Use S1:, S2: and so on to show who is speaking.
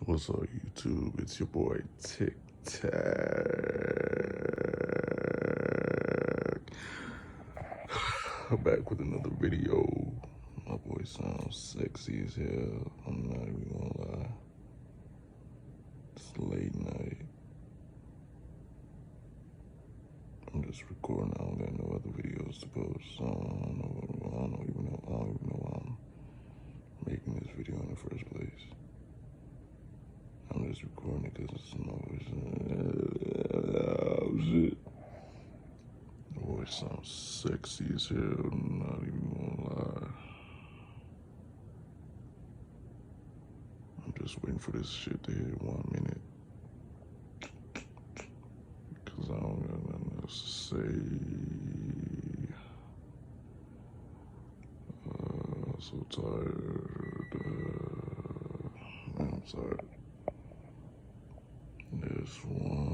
S1: What's up, YouTube? It's your boy Tic Tac. I'm back with another video. My voice sounds sexy as hell. I'm not even gonna lie. It's late night. I'm just recording. I don't got no other videos to post. So I don't even know why I'm making this video in the first place. I'm just recording it because it's my voice. Oh shit. The voice sounds sexy as hell. I'm not even gonna lie. I'm just waiting for this shit to hit 1 minute. Because I don't got nothing else to say. I'm so tired. Man, I'm tired. This one.